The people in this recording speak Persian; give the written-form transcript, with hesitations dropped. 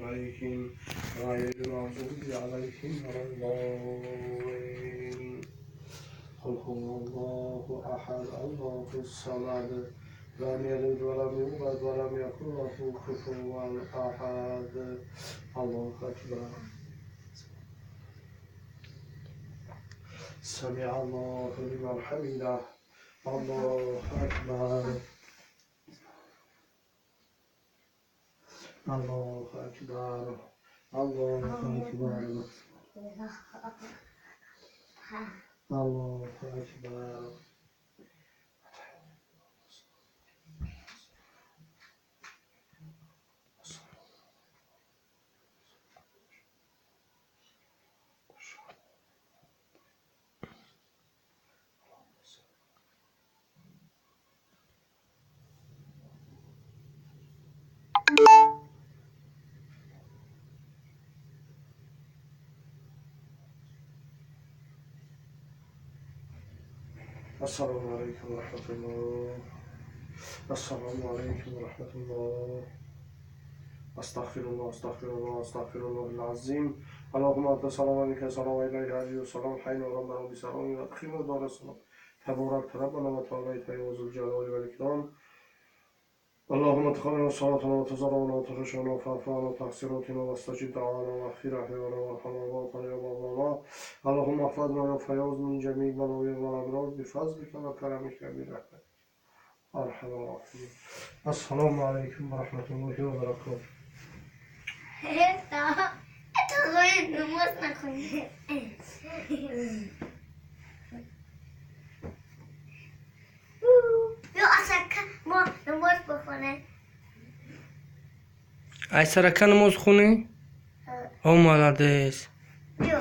عليهم غير المغضوب عليهم ولا الضالين. قل هو الله أحد الله الصمد لم يلد ولم يولد ولم يكن له كفوا أحد. الله أكبر. سمع الله لمن حمده. الله أكبر. الله أكبر. الله أكبر. الله أكبر. السلام عليكم ورحمة الله. السلام عليكم ورحمة الله. أستغفر الله أستغفر الله أستغفر الله العظيم. اللهم أنت السلام ومنك السلام وإليك الحي والسلام حي وربنا بسلام وأدخلنا دار السلام. تبارك ربنا وتعالى يا ذو الجلال والإكرام. اللهم ادخلنا صلاتنا وتزرعنا وترشنا وفعفعنا وتحسيراتنا واستجب دعوانا واغفر أحيانا وارحم أمواتنا يا بابا. اللهم احفظنا يا فياض من جميع بلاوي والأمراض بفضلك وكرمك برحمتك أرحم الراحمين. السلام عليكم ورحمة الله وبركاته. نماز نکنی. بیا اصلا ما نماز بخونه. Ay, será que não nos reúne? Oh, malades. بیا.